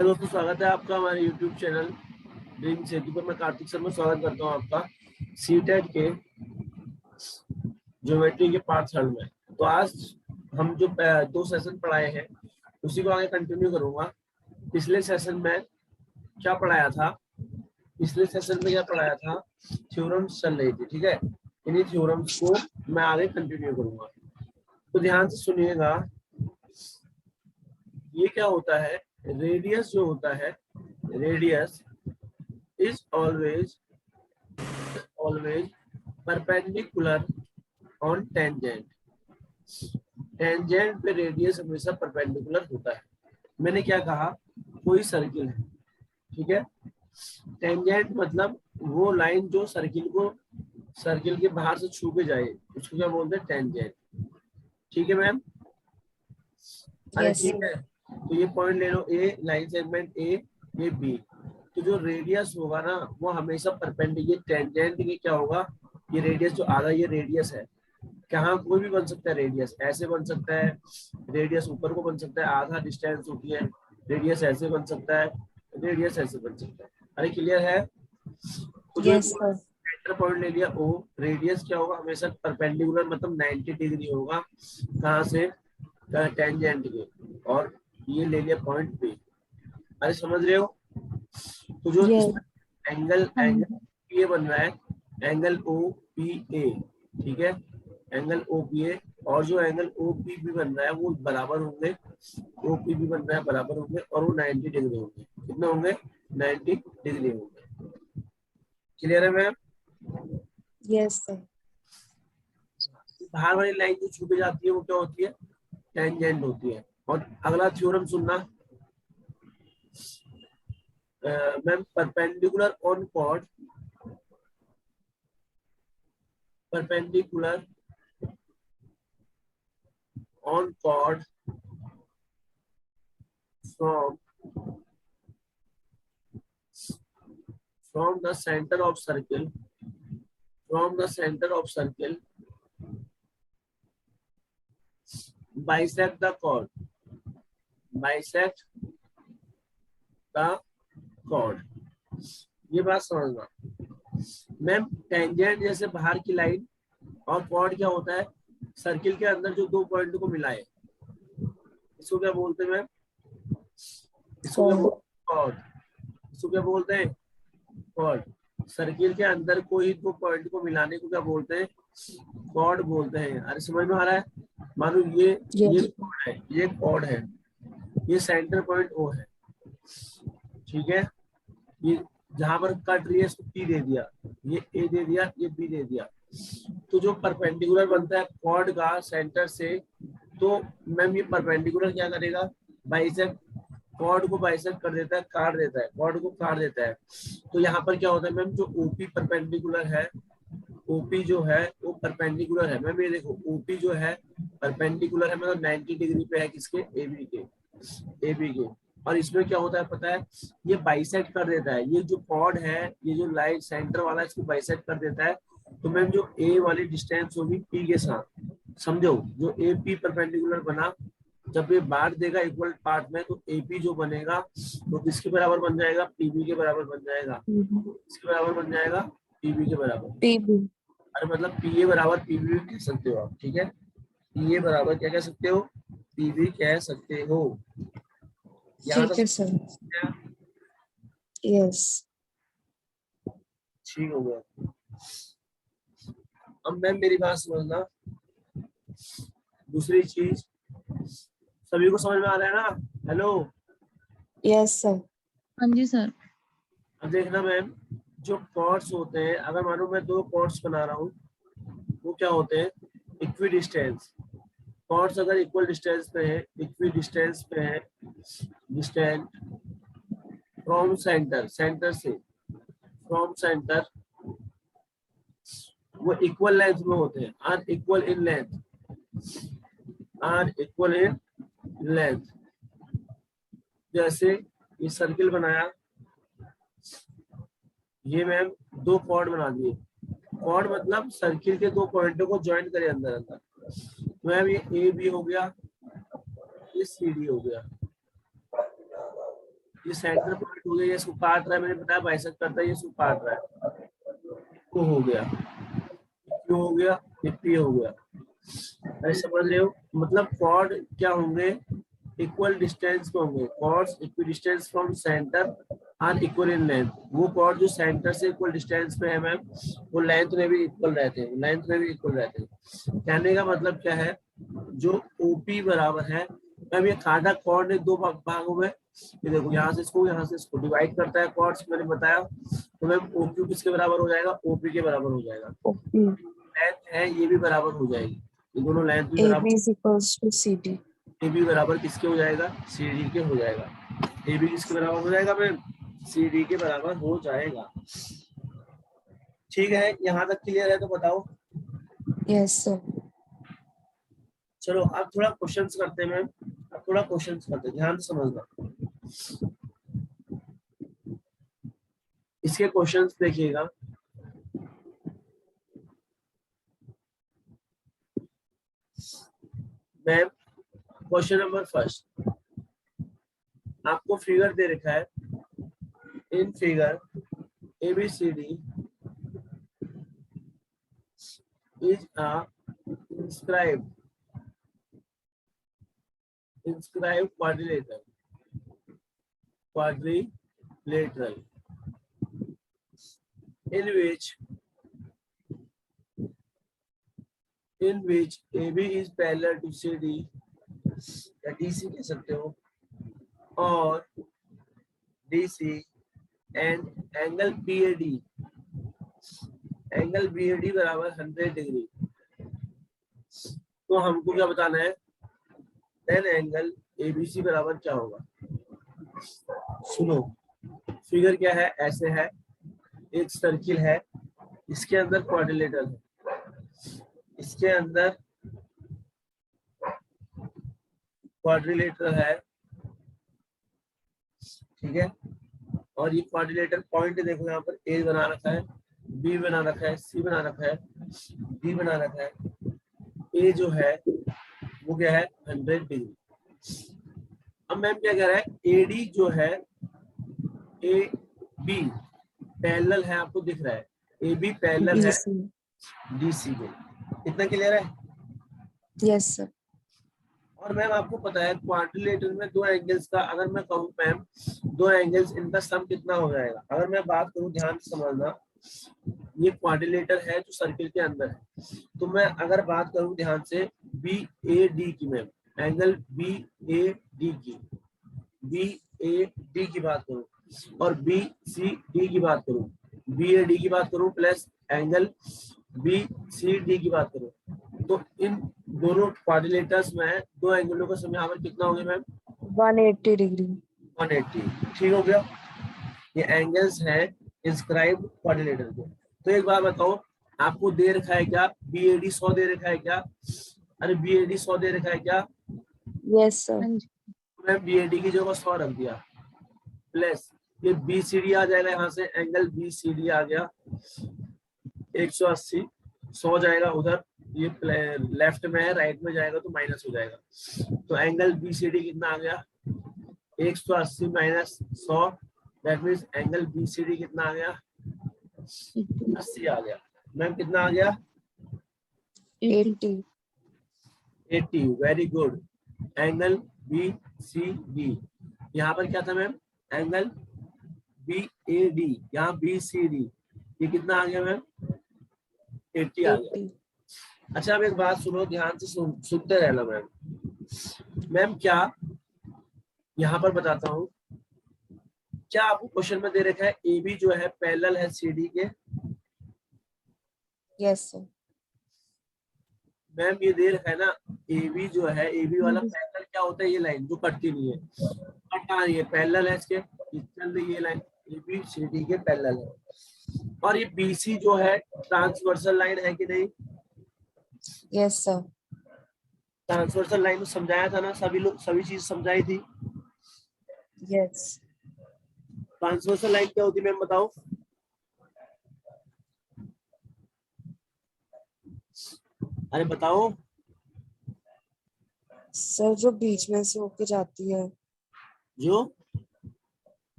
दोस्तों, स्वागत है आपका हमारे YouTube चैनल ड्रीम सेतु पर। मैं कार्तिक शर्मा स्वागत करता हूँ आपका सीटेट के ज्योमेट्री के पार्ट 3 में। तो आज हम जो 2 सेशन पढ़ाए हैं उसी को आगे कंटिन्यू करूंगा। पिछले सेशन में क्या पढ़ाया था? पिछले सेशन में क्या पढ़ाया था? थ्योरम्स चल रही थी, ठीक है। इन्हीं थ्योरम्स को मैं आगे कंटिन्यू करूंगा, तो ध्यान से सुनिएगा। ये क्या होता है? रेडियस जो होता है, radius is always perpendicular on tangent. Tangent पे रेडियस हमेशा परपेंडिकुलर होता है। मैंने क्या कहा? कोई सर्किल है, ठीक है। टेंजेंट मतलब वो लाइन जो सर्किल के बाहर से छू के जाए, उसको क्या बोलते हैं? टेंजेंट। ठीक है मैम? अरे Yes. ठीक है, तो ये पॉइंट ले लो, ए लाइन सेगमेंट ए, ये बी। तो जो रेडियस होगा ना वो हमेशा परपेंडिकुलर टेंजेंट के क्या होगा? ये रेडियस जो आधा, ये रेडियस है। कहाँ कोई भी बन सकता है रेडियस, ऐसे बन सकता है, रेडियस ऊपर को बन सकता है, आधा डिस्टेंस होती है, रेडियस ऐसे बन सकता है, रेडियस ऐसे बन सकता है। अरे क्लियर है? तो जो Yes, sir. सेंटर पॉइंट ले लिया ओ, रेडियस क्या होगा? हमेशा परपेंडिकुलर मतलब 90 डिग्री होगा। कहाँ से? टेंजेंट के। और ये ले लिया पॉइंट बी। अरे समझ रहे हो? तो जो Yes. इसमें एंगल एंगल ये बन रहा है, एंगल ओ पी ए, ठीक है। एंगल ओ पी ए, और जो एंगल ओ पी बी बन रहा है वो बराबर होंगे। ओ पी बी बन रहा है बराबर होंगे, और वो 90 डिग्री होंगे। कितने होंगे? 90 डिग्री होंगे। क्लियर है मैम? Yes, sir. बाहर वाली लाइन जो छूट जाती है वो क्या होती है? टेंजेंट होती है। और अगला थ्योरम सुनना ma'am. Perpendicular on chord, perpendicular on chord from the center of circle, bisect the chord, bisect the chord। ये बात समझना मैम। टेंजेंट जैसे बाहर की लाइन, और कॉर्ड क्या होता है? सर्किल के अंदर जो दो पॉइंट को मिलाए, इसको क्या बोलते हैं मैम? इसको क्या Chord. बोलते हैं? कॉर्ड। इसको क्या बोलते हैं? कॉर्ड। सर्किल के अंदर कोई दो पॉइंट को मिलाने को क्या बोलते हैं? कॉर्ड बोलते हैं। अरे समझ में आ रहा है? मानो ये Yes. कॉर्ड है, ये कॉर्ड है, ये सेंटर पॉइंट ओ है, ठीक है। ये जहां पर कट रही है इसको पी दे दिया, ये ए दे दिया, ये बी दे दिया। तो जो परपेंडिकुलर बनता है कॉर्ड का सेंटर से, तो मैम ये परपेंडिकुलर क्या करेगा? बाइसेक्ट, कॉर्ड को बाइसेक्ट कर देता है, काट देता है, कॉर्ड को काट देता है। तो यहाँ पर क्या होता है मैम? जो ओपी परपेंडिकुलर है, ओपी जो है वो परपेंडिकुलर है मैम। ये देखो ओपी जो है परपेंडिकुलर है, मतलब 90 डिग्री पे है किसके? एबी के, एबी के। और इसमें क्या होता है पता है? ये बाइसेक्ट कर देता है, ये जो कॉर्ड है, ये जो लाइन सेंटर वाला इसको बाइसेक्ट कर देता है। तो मैम जो ए वाली डिस्टेंस होगी पी के साथ, समझो, जो ए पी परपेंडिकुलर बना, जब ये बांट देगा इक्वल पार्ट में, तो एपी जो बनेगा तो किसके बराबर बन जाएगा? पीबी के बराबर बन जाएगा। किसके बराबर बन जाएगा? पीबी के बराबर। PB. अरे मतलब पीए बराबर पीबी कह सकते हो आप, ठीक है। पीए बराबर क्या कह सकते हो? पीबी कह सकते हो। यहाँ ठीक तक है sir. Yes. ठीक हो गया। अब मैम मेरी बात समझना, दूसरी चीज, सभी को समझ में आ रहा है ना? हेलो? Yes, sir. हाँ जी सर। अब देखना मैम, जो कॉर्ड्स होते हैं, अगर मानो मैं दो कॉर्ड्स बना रहा हूँ, वो क्या होते हैं? Equidistance. कॉर्ड्स अगर इक्वल डिस्टेंस पे है, इक्वी डिस्टेंस पे है, डिस्टेंस फ्रॉम सेंटर, सेंटर से, फ्रॉम सेंटर, वो इक्वल लेंथ में होते हैं, are equal in length, are equal in length. जैसे ये सर्किल बनाया, ये मैम दो कॉर्ड बना दिए। कॉर्ड मतलब सर्किल के दो पॉइंटों को ज्वाइन करे अंदर अंदर। तो मैम ये ए बी हो गया, ये सी डी हो गया, ये सेंटर पॉइंट हो गया, ये इसको काट रहा है, मैंने बताया बाइसेक्ट करता है, ये इसको काट रहा है, तो हो गया क्यू हो गया, ये पी हो गया। अरे समझ रहे हो, मतलब कॉर्ड क्या होंगे, इक्वल डिस्टेंस पे होंगे, chords equal distance from centre are equal in length. वो कॉर्ड जो सेंटर से इक्वल डिस्टेंस पे है मैम, वो लेंथ में भी इक्वल रहते हैं, लेंथ में भी इक्वल रहते हैं। कहने का मतलब क्या है, जो ओपी बराबर है मैम, ये काटा कॉर्ड ने दो भागों में, ये देखो यहाँ से इसको डिवाइड करता है कॉर्ड्स, मैंने बताया। तो मैम ओक्यू किसके बराबर हो जाएगा, ओपी के बराबर हो जाएगा। ओके। लेंथ है ये भी बराबर हो जाएगी, ये दोनों लेंथ भी AB बराबर, is equals to CD. A B बराबर किसके हो जाएगा, सी डी के हो जाएगा। ए बी किसके बराबर हो जाएगा मैम, सी डी के बराबर हो जाएगा। ठीक है, यहाँ तक क्लियर है तो बताओ। Yes, sir. चलो अब थोड़ा क्वेश्चंस करते हैं मैम, अब थोड़ा क्वेश्चंस करते हैं, ध्यान से समझना। इसके क्वेश्चंस देखिएगा। मैम क्वेश्चन नंबर फर्स्ट, आपको फिगर दे रखा है, in figure ABCD is a inscribed quadrilateral in which AB is parallel to CD या DC कह सकते हो, और DC and angle BAD बराबर 100 डिग्री। तो हमको क्या बताना है, देन एंगल ABC बराबर क्या होगा। सुनो, फिगर क्या है, ऐसे है, एक सर्किल है, इसके अंदर क्वाड्रिलेटरल है, इसके अंदर क्वाड्रिलेटरल है, ठीक है। और ये क्वाड्रिलेटरल पॉइंट देखो, यहाँ पर ए बना रखा है, बी बना रखा है, सी बना रखा है, डी बना रखा है। ए जो है वो क्या है, 100 डिग्री। अब मैम क्या कह रहा है, एडी जो है, ए बी पैरेलल है, आपको दिख रहा है, ए बी पैरेलल है DC. डीसी को। इतना क्लियर है। Yes, sir. और मैम आपको पता है क्वाड्रिलेटरल में दो एंगल्स का, अगर मैं कहूँ मैम दो एंगल्स, इनका सम कितना हो जाएगा। अगर मैं बात करूँ, ध्यान से समझना, ये क्वाड्रिलेटर है जो सर्किल के अंदर है, तो मैं अगर बात करूँ ध्यान से BAD की, मैम एंगल BAD की बात करूँ, और BCD की बात करूँ, BAD की बात करूँ प्लस एंगल BCD की बात करूँ, तो इन दोनों क्वाड्रिलेटर्स में दो एंगलों का सम यहाँ पर कितना हो गया मैम, 180 degree. 180। ठीक हो गया, ये एंगल्स हैं इंस्क्राइब्ड क्वाड्रिलेटर के। तो एक बात बताओ, आपको दे रखा है क्या, BAD 100 दे रखा है क्या, अरे BAD 100 दे रखा है क्या, Yes, sir. मैं BAD की जगह 100 रख दिया, प्लस ये BCD आ जाएगा, यहाँ से एंगल BCD आ गया 180, 100 जाएगा उधर, ये लेफ्ट में है, राइट में जाएगा तो माइनस हो जाएगा। तो एंगल BCD कितना आ गया, 180 minus 100, that means angle BCD कितना आ गया, 80 आ गया। मैम कितना आ गया, 80. 80। Very good. एंगल BCD, यहाँ पर क्या था मैम, एंगल BAD, यहाँ BCD, ये कितना आ गया मैम, 80 आ गया। 80. अच्छा अब एक बात सुनो, ध्यान से सुनते रहना मैम। मैम क्या, यहाँ पर बताता हूँ, क्या आपको क्वेश्चन में दे रखा है AB जो है पैरेलल है CD के, Yes, sir. मैम ये दे रखा है ना, AB जो है, AB वाला पैरेलल क्या होता है, ये लाइन जो कटती नहीं है, कट आ रही है, पैरेलल है इसके, चल रही ये लाइन AB CD के पैरेलल है। और ये BC जो है ट्रांसवर्सल लाइन है कि नहीं, Yes, sir. ट्रांसवर्सल लाइन समझाया था ना, सभी लोग सभी चीज समझाई थी। Yes. ट्रांसवर्सल लाइन क्या होती है मैम बताओ, अरे बताओ। सर जो बीच में से होके जाती है, जो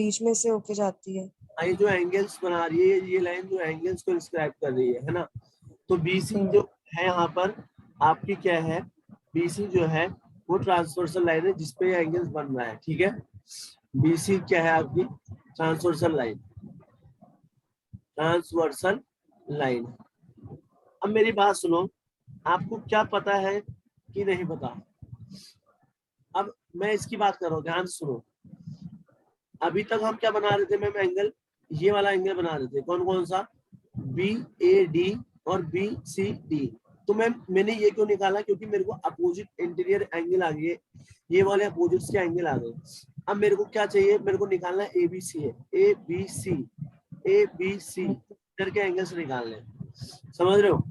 बीच में से होके जाती है। ये जो एंगल्स बना रही है, ये लाइन जो एंगल्स को डिस्क्राइब कर रही है ना। तो बीसी हम्म, जो है यहाँ पर आपकी क्या है, बीसी जो है वो ट्रांसवर्सल लाइन है जिसपे एंगल्स बन रहा है, ठीक है। बीसी क्या है आपकी, ट्रांसवर्सल लाइन, ट्रांसवर्सल लाइन। अब मेरी बात सुनो, आपको क्या पता है कि नहीं पता। अब मैं इसकी बात कर रहा हूँ, ध्यान से सुनो। अभी तक हम क्या बना रहे थे मैम, एंगल, ये वाला एंगल बना रहे थे, कौन कौन सा, बी ए डी और बी सी डी। तो मैम मैंने ये क्यों निकाला, क्योंकि मेरे को अपोजिट इंटीरियर एंगल आ गए, ये वाले अपोजिट्स के एंगल आ गए। अब मेरे को क्या चाहिए, मेरे को निकालना है एबीसी है, ए बी सी, ए बी सी इधर के एंगल से निकालने हैं। समझ रहे हो।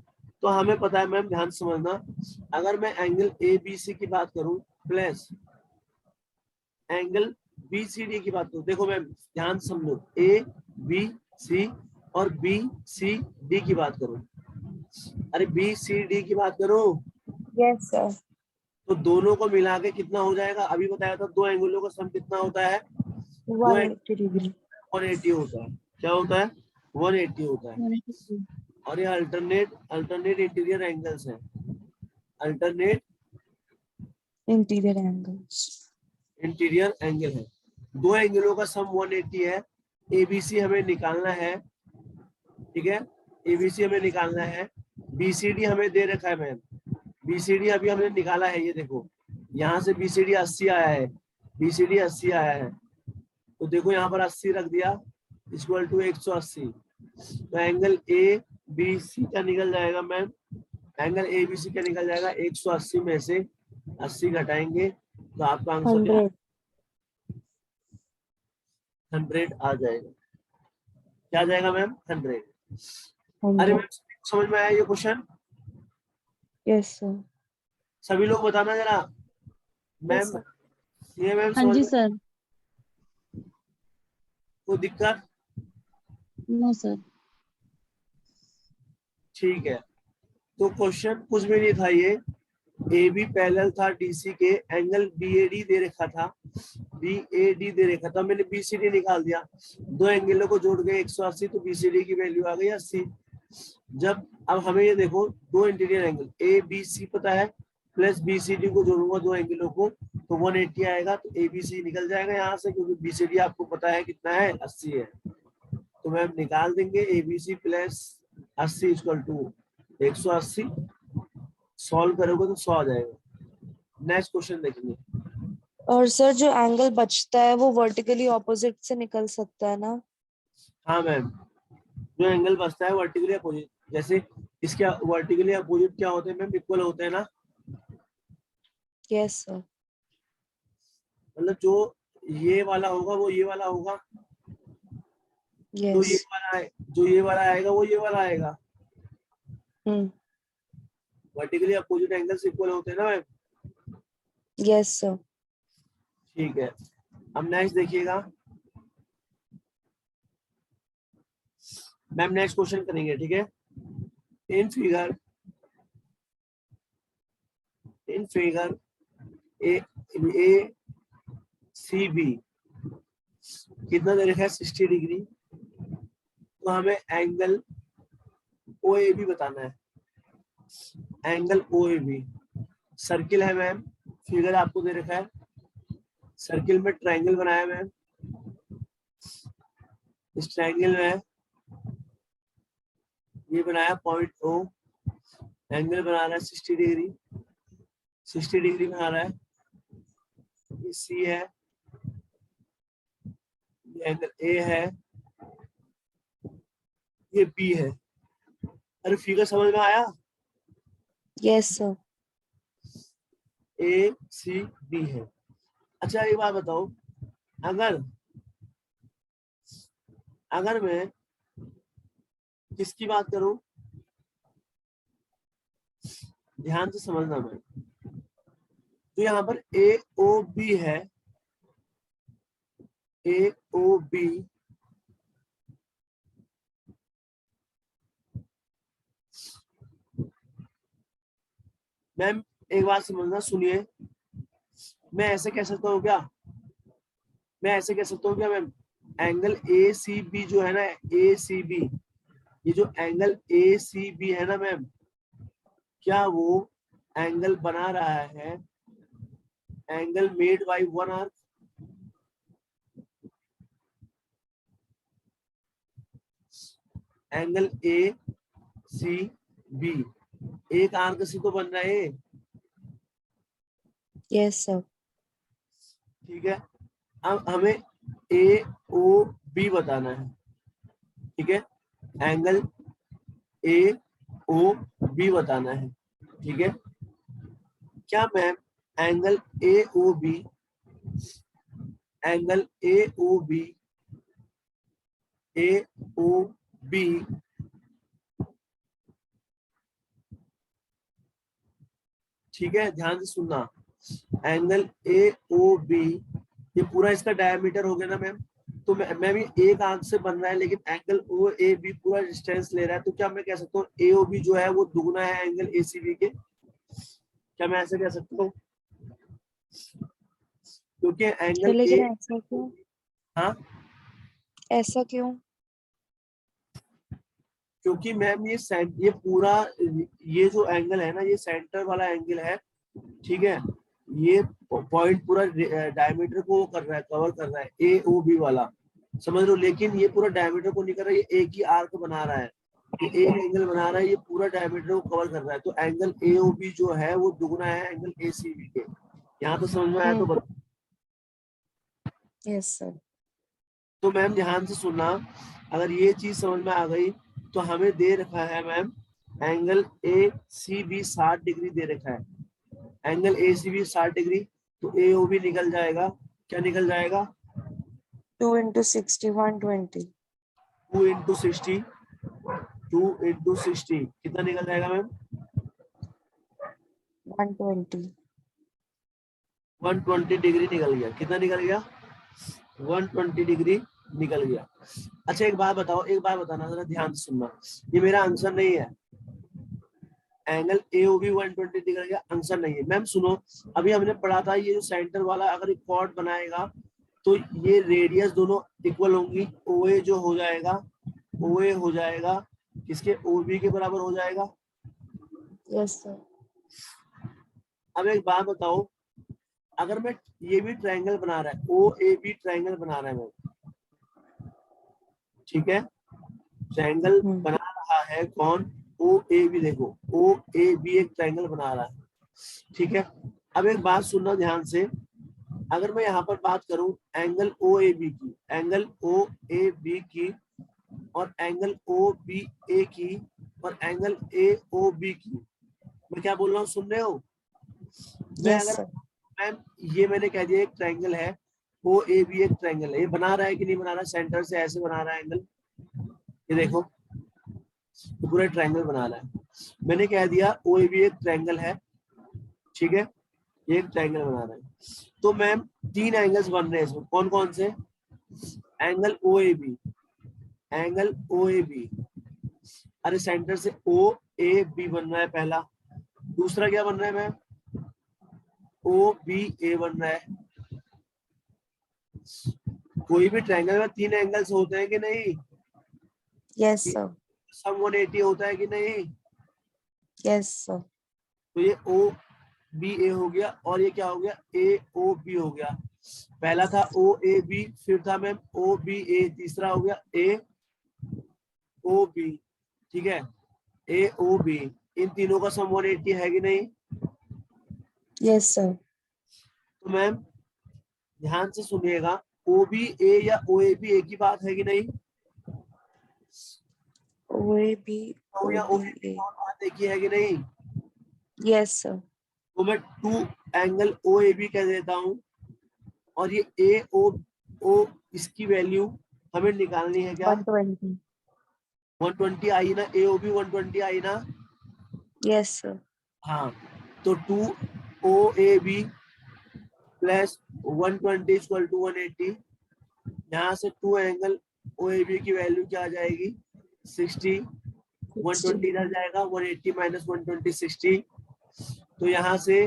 तो हमें पता है मैम, ध्यान से समझना, अगर मैं एंगल ए बी सी की बात करूं plus angle B C D की बात करूं, देखो मैम ध्यान से समझो, ए बी सी और बी सी डी की बात करूं, अरे बी सी डी की बात करूं, यस सर। तो दोनों को मिला के कितना हो जाएगा, अभी बताया था दो एंगलों का सम कितना होता है, 180 डिग्री। 180 होता है। क्या होता है, 180 होता है। 180 और ये अल्टरनेट इंटीरियर एंगल्स हैं, alternate interior angles. Interior angle है। दो एंगलों का सम 180 है। एबीसी हमें निकालना है, ठीक है, एबीसी हमें निकालना है। बीसीडी हमें दे रखा है मैम, बीसीडी अभी हमने निकाला है, ये देखो यहाँ से बीसीडी 80 आया है, बीसीडी 80 आया है, तो देखो यहाँ पर 80 रख दिया इक्वल टू 180। तो एंगल ए बी सी का निकल जाएगा ma'am, angle A B C का निकल जाएगा 180 में से 80 घटाएंगे तो आपका आंसर क्या, 100। 100 आ जाएगा। क्या आ जाएगा मैम, 100। अरे 100। मैम समझ में आया ये क्वेश्चन, यस सर। सभी लोग बताना जरा। Yes ma'am sir. ये मैम हाँ समझ जी में सर। कोई दिक्कत, नो सर। ठीक है। तो क्वेश्चन कुछ भी नहीं था, ये ए बी पैरेलल था डीसी के, एंगल बीएडी दे रखा था, बीएडी दे रखा था, मैंने बीसीडी निकाल दिया, दो एंगलों को जोड़ गए 180, तो बीसीडी की वैल्यू आ गई 80। जब अब हमें ये देखो, दो interior angle A B C पता है, प्लस बीसीडी को जोड़ूंगा दो एंगलों को तो 180 आएगा, तो एबीसी निकल जाएगा यहाँ से, क्योंकि बीसीडी आपको पता है कितना है, 80 है। तो मैम निकाल देंगे ABC plus 80 equal to 180, solve करोगे तो 100 आ जाएगा। नेक्स्ट क्वेश्चन देखेंगे। और सर जो एंगल बचता है वो वर्टिकली ऑपोजिट से निकल सकता है ना। हाँ मैम, जो एंगल बचता है वर्टिकली अपोजिट, जैसे इसके वर्टिकली अपोजिट क्या होते हैं मैम, इक्वल होते हैं ना, यस सर। मतलब जो ये वाला होगा वो ये वाला होगा, जो ये यस। वाला है, जो ये वाला आएगा वो ये वाला आएगा, वर्टिकली अपोजिट एंगल्स इक्वल होते हैं ना मैम। Yes sir. ठीक है, अब नेक्स्ट देखिएगा मैम, नेक्स्ट क्वेश्चन करेंगे, ठीक है। In figure A A C B कितना दे रखा है, 60 डिग्री। तो हमें एंगल ओ ए बी बताना है, angle O A B. Circle है मैम, फिगर आपको दे रखा है, सर्किल में ट्रायंगल बनाया मैम, इस ट्रायंगल में ये बनाया पॉइंट ओ, एंगल बना रहा है 60 डिग्री, 60 डिग्री बना रहा है, ये सी है, ये एंगल ए है, ये बी है। अरे फिगर समझ में आया, यस सर। ए सी बी है। अच्छा एक बात बताओ, अगर अगर मैं किसकी बात करूं, ध्यान से समझना मैं, तो यहाँ पर ए ओ बी है, ए ओ बी मैम एक बात समझना, सुनिए, मैं ऐसे कह सकता हूँ क्या, मैं ऐसे कह सकता हूँ क्या ma'am, angle A C B जो है ना, ए सी बी, ये जो एंगल ए सी बी है ना मैम, क्या वो एंगल बना रहा है angle made by one arc? Angle A C B एक आर्क से तो बन रहा है, यस सर। ठीक है। अब हमें ए ओ बी बताना है, ठीक है, एंगल ए ओ बी बताना है, ठीक है। क्या ma'am angle A O B, angle A O B, A O B ठीक है, ध्यान से सुनना, एंगल ए ओ बी ये पूरा इसका डायमीटर हो गया ना मैम, तो मैम ये एक आंख से बन रहा है लेकिन एंगल ओ ए बी पूरा डिस्टेंस ले रहा है, तो क्या मैं कह सकता हूँ ए ओ बी जो है वो दुगना है एंगल ए सी बी के? क्या मैं ऐसे कह सकता हूँ? क्योंकि एंगल लेकिन ए, ऐसा क्यों? हाँ ऐसा क्यों? क्योंकि मैम ये पूरा ये जो एंगल है ना, ये सेंटर वाला एंगल है, ठीक है, ये पॉइंट पूरा डायमीटर को कर रहा है, कवर कर रहा है, ए ओ बी वाला, समझ लो। लेकिन ये पूरा डायमीटर को नहीं कर रहा है, ये एक ही आर्क बना रहा है, ये एक एंगल बना रहा है, ये पूरा डायमीटर को कवर कर रहा है, तो एंगल ए ओ बी जो है वो दुगना है एंगल ए सी बी के। यहाँ तो समझ में आया तो बता। Yes sir. तो मैम ध्यान से सुनना, अगर ये चीज समझ में आ गई तो हमें दे रखा है ma'am angle A C B 60 degree दे रखा है, angle A C B 60 degree, तो ए ओ बी निकल जाएगा, क्या निकल जाएगा? 2 into 60 120। 2 इंटू 60, 2 इंटू 60 कितना निकल जाएगा मैम? 120। 120 डिग्री निकल गया। कितना निकल गया? 120 डिग्री निकल गया। अच्छा एक बात बताओ, एक बात बताना जरा ध्यान से सुनना, ये मेरा आंसर नहीं है, एंगल ए ओ बी 120 निकल गया, आंसर नहीं है। मैम सुनो, अभी हमने पढ़ा था ये जो सेंटर वाला अगर एक कॉर्ड बनाएगा तो ये रेडियस दोनों इक्वल होंगी, ओ ए जो हो जाएगा, ओ ए हो जाएगा किसके? ओ बी के बराबर हो जाएगा। Yes sir. अब एक बात बताओ, अगर मैं ये भी ट्रायंगल बना रहा है, ओ ए बी ट्रायंगल बना रहा है मैं, ठीक है, ट्रायंगल बना रहा है कौन? ओ ए बी। देखो ओ ए बी एक ट्रायंगल बना रहा है, ठीक है। अब एक बात सुनना ध्यान से, अगर मैं यहाँ पर बात करूं एंगल ओ ए बी की, एंगल ओ ए बी की, और एंगल ओ बी ए की, और एंगल ए ओ बी की, मैं क्या बोल रहा हूँ, सुन रहे हो? मैं यस अगर सर। मैम ये मैंने कह दिया एक ट्रायंगल है, ओ ए बी एक ट्रायंगल है, ये बना रहा है कि नहीं बना रहा? सेंटर से ऐसे बना रहा है एंगल, ये देखो तो पूरा ट्रायंगल बना रहा है। मैंने कह दिया ओ ए बी एक ट्रायंगल है, ठीक है, ये एक ट्रायंगल बना रहा है। तो मैम 3 एंगल्स बन रहे हैं इसमें, कौन कौन से? Angle O A B, angle O A B, अरे सेंटर से ओ ए बी बन रहा है पहला, दूसरा क्या बन रहा है मैम? ओ बी ए बन रहा है। कोई भी ट्रायंगल में 3 एंगल्स होते हैं कि नहीं? Yes sir. सम 180 होता है कि नहीं? Yes sir. तो ये ओ बी ए हो गया, और ये क्या हो गया? ए ओ बी हो गया। पहला था ओ ए बी, फिर था मैम ओ बी ए, तीसरा हो गया ए ओ बी, ठीक है, ए ओ बी, इन तीनों का सम 180 है कि नहीं? Yes sir. तो मैम ध्यान से सुनिएगा, ओ बी ए या ओ ए बी एक ही बात है कि नहीं? ओ ए बी ओ ओ या ओ बी बी की ए। बात एक ही है कि नहीं? Yes sir. तो मैं 2 एंगल ओ ए बी कह देता हूँ, और ये ए ओ इसकी वैल्यू हमें निकालनी है क्या? 120। 120 आई ना, ए ओ बी 120 आई ना? Yes sir. हाँ, तो 2 O A B plus 120 equal to 180, यहाँ से 2 एंगल ओ ए बी की वैल्यू क्या आ जाएगी? 60, 120 इधर जाएगा, 180 माइनस 120 60, तो यहाँ से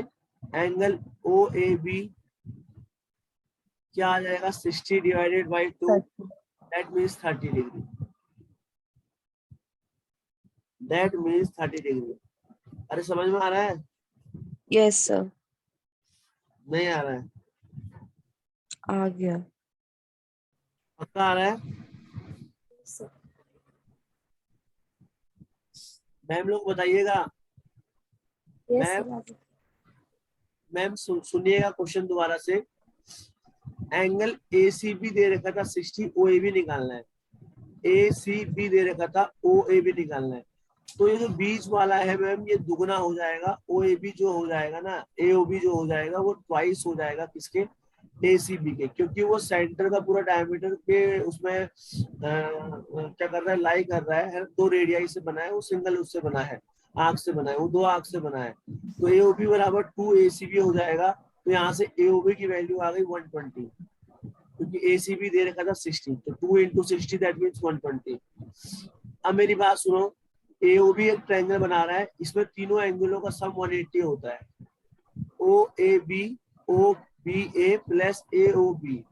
एंगल ओ ए बी क्या आ जाएगा? 60 divided by 2, that means 30 degree, that means 30 degree. अरे समझ में आ रहा है? यस सर, नहीं आ रहा है? आ गया। पक्का आ रहा है? मैम लोग बताइएगा। मैम मैम सुनिएगा क्वेश्चन दोबारा से। एंगल ACB दे रखा था 60, OAB निकालना है। ACB दे रखा था, OAB निकालना है। तो ये जो बीच वाला है मैम, ये दुगना हो जाएगा। OAB जो हो जाएगा ना, AOB जो हो जाएगा वो ट्वाइस हो जाएगा किसके? ACB के, क्योंकि वो सेंटर का पूरा डायमीटर के उसमें क्या कर रहा है, लाई कर रहा है। दो रेडियाई से बना है, वो सिंगल उससे बना है, आर्क से बना है, वो दो आर्क से बना है। तो AOB बराबर 2ACB हो जाएगा। तो यहाँ से AOB की वैल्यू आ गई 120, क्योंकि ACB दे रखा था 60, तो 2 into 60 दैट मीन्स 120। अब मेरी बात सुनो, AOB एक ट्रायंगल बना रहा है, इसमें तीनों एंगलों का सम 180 होता है। OAB OBA plus AOB।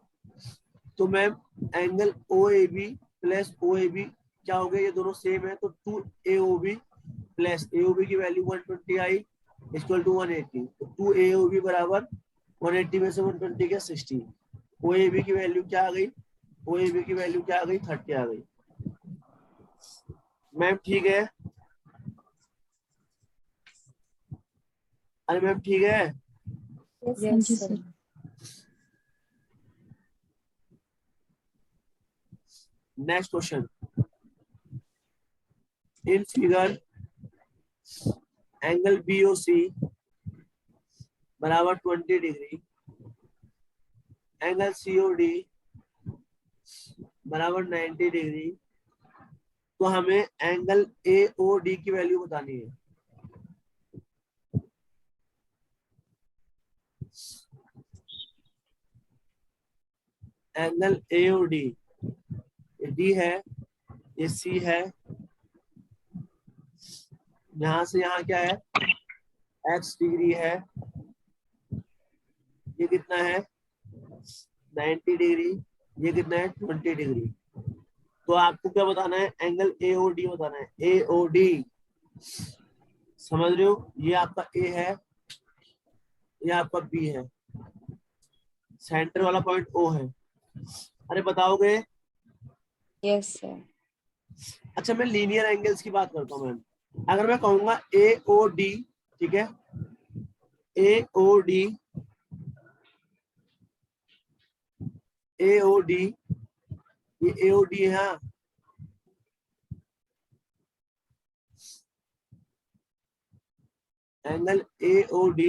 तो ma'am angle OAB plus OAB क्या हो गया, ये दोनों सेम है, तो 2AOB प्लस AOB की वैल्यू 120 आई इक्वल टू 180। तो 2AOB बराबर 180 में से 120 क्या 60। OAB की वैल्यू क्या आ गई? OAB की वैल्यू क्या आ गई? 30 आ गई। मैम ठीक है? अरे मैम ठीक है? हाँ यस जी sir. Sir. Next question. In figure angle BOC बराबर 20 डिग्री, एंगल COD बराबर 90 डिग्री। तो हमें एंगल AOD की वैल्यू बतानी है। एंगल AOD, ये D है, ये C है, यहां से यहाँ क्या है, X डिग्री है, ये कितना है 90 डिग्री, ये कितना है 20 डिग्री। तो आपको क्या बताना है? एंगल AOD बताना है। AOD समझ रहे हो? ये आपका A है, ये आपका B है, सेंटर वाला पॉइंट O है। अरे बताओगे? Yes sir. अच्छा मैं लीनियर एंगल्स की बात करता हूँ मैम। अगर मैं कहूंगा AOD, ठीक है, AOD AOD, ये AOD है हाँ। एंगल AOD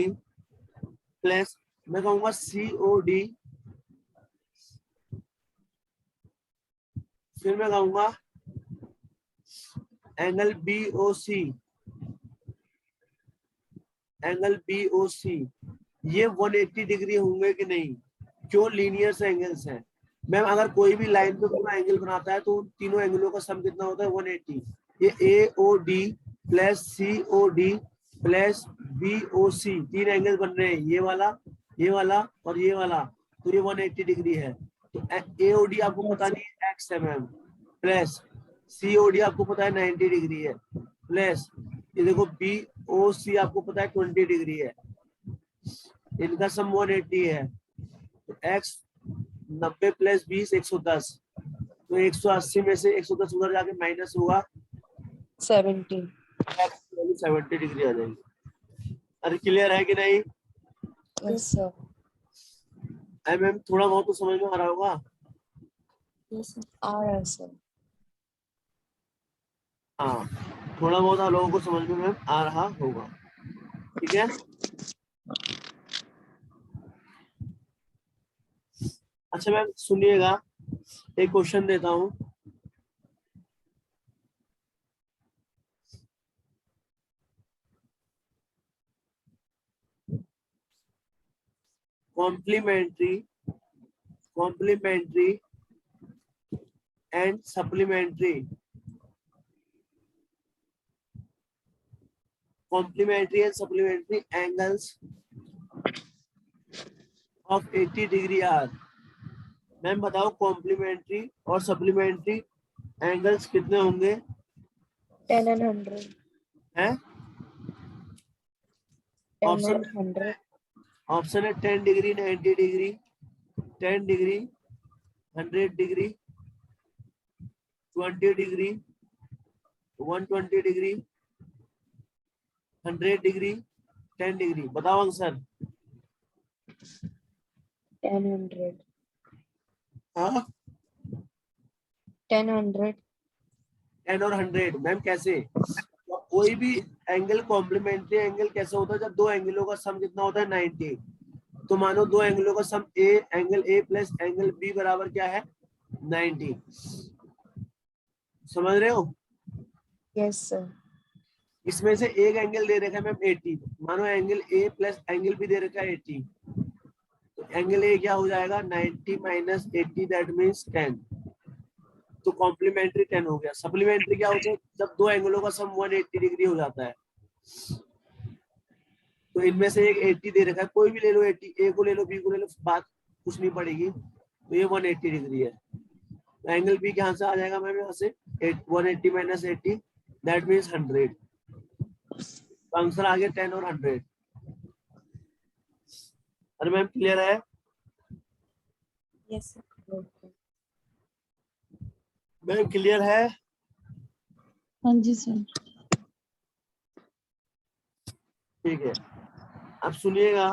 प्लस मैं कहूंगा COD, फिर मैं कहूंगा एंगल BOC, एंगल BOC, ये 180 डिग्री होंगे कि नहीं? क्यों? लीनियर एंगल्स हैं मैम। अगर कोई भी लाइन पे पूरा एंगल बनाता है तो तीनों एंगलों का सम कितना होता है? 180। ये AOD plus COD plus BOC, तीन एंगल बन रहे हैं, ये वाला और ये वाला। तो ये 180 डिग्री है। तो AOD आपको पता नहीं है, X है मैम, प्लस COD आपको पता है 90 डिग्री है, प्लस ये देखो BOC आपको पता है 20 डिग्री है, इनका सम 180 है। तो X 90 प्लस 20 110, तो 180 में से 110 उधर जाके माइनस होगा, 70। 70 डिग्री आ जाएगी। अरे क्लियर है कि नहीं? Yes sir. मैम थोड़ा बहुत तो समझ में आ रहा होगा। आ रहा है सर। हाँ थोड़ा बहुत आप लोगों को समझ में मैम आ रहा होगा, ठीक है। अच्छा मैम सुनिएगा, एक क्वेश्चन देता हूँ। Complementary and supplementary, complementary and supplementary angles of 80 degree are ma'am बताओ कॉम्प्लीमेंट्री और सप्लीमेंट्री एंगल्स कितने होंगे 10 and 100. हैं? 10 ऑप्शन and 100. ऑप्शन है 10 degree, 90 degree, 10 degree, 100 degree, 20 degree, 120 degree, 100 degree, 10 degree. बताओ आंसर। 10, 100. हाँ 10, 100. 10 और 100 मैम कैसे? तो कोई भी एंगल कॉम्प्लीमेंट्री एंगल कैसे होता है जब दो एंगलों का सम कितना होता है 90। तो मानो दो एंगलों का sum angle A plus angle B बराबर क्या है 90। समझ रहे हो? Yes, sir. इसमें से एक एंगल दे रखा है मैम 80, मानो angle A plus angle B दे रखा है 80। तो एंगल ए क्या हो जाएगा 90 माइनस 80 दैट मीन्स 10। तो कॉम्प्लीमेंट्री 10 हो गया। सप्लीमेंट्री क्या होता है जब दो एंगलों का सम 180 डिग्री हो जाता है। तो इनमें से एक 80 दे रखा है, कोई भी ले लो 80, ए को ले लो बी को ले लो, बात कुछ नहीं पड़ेगी। तो ये 180 डिग्री है। तो एंगल बी कहाँ से आ जाएगा मैम यहाँ से 180 माइनस 80 दैट मीन्स 100। तो आंसर आ गया 10 और 100। अरे मैम क्लियर है? Yes, sir. Okay. Ma'am clear है? हाँ जी सर। ठीक है, अब सुनिएगा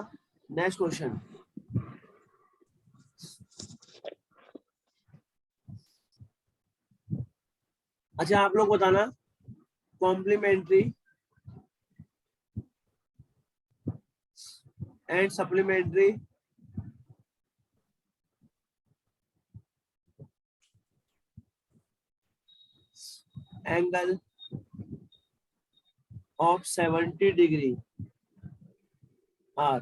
नेक्स्ट क्वेश्चन। अच्छा आप लोग बताना complementary and supplementary angle of 70 degree are.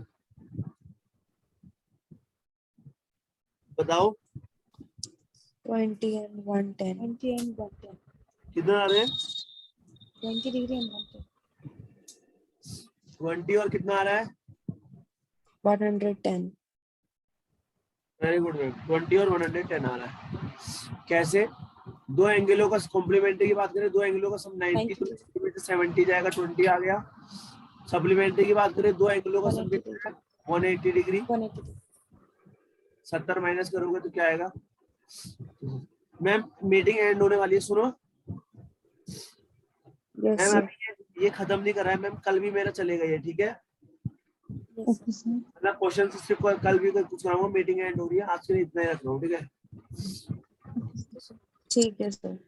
बताओ 20 and 110. 20 and 110. कितना आ रहे हैं? 20 degree and 110. 20 और कितना आ रहा है? 110. वेरी गुड मैम, 20 और 110 आ रहा है। कैसे? दो एंगलों का कॉम्प्लीमेंट्री की बात करें, दो एंगलों का सम 90 तो 70 जाएगा, 20 आ गया। सप्लीमेंट्री की बात करें, दो एंगलों का सम 180 डिग्री, 70 माइनस करोगे तो क्या आएगा? मैम मीटिंग एंड होने वाली है, सुनो। Yes, ma'am sir. अभी ये खत्म नहीं कर रहा है मैम, कल भी मेरा चलेगा ये, ठीक है? Yes, okay sir. मैं क्वेश्चन सिर्फ कल भी कुछ कराऊंगा। मीटिंग एंड हो रही है, आज के लिए इतना ही रख रहा हूँ, ठीक है? ठीक है सर।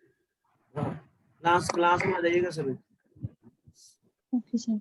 हाँ, क्लास में आ जाइएगा सभी। Okay sir.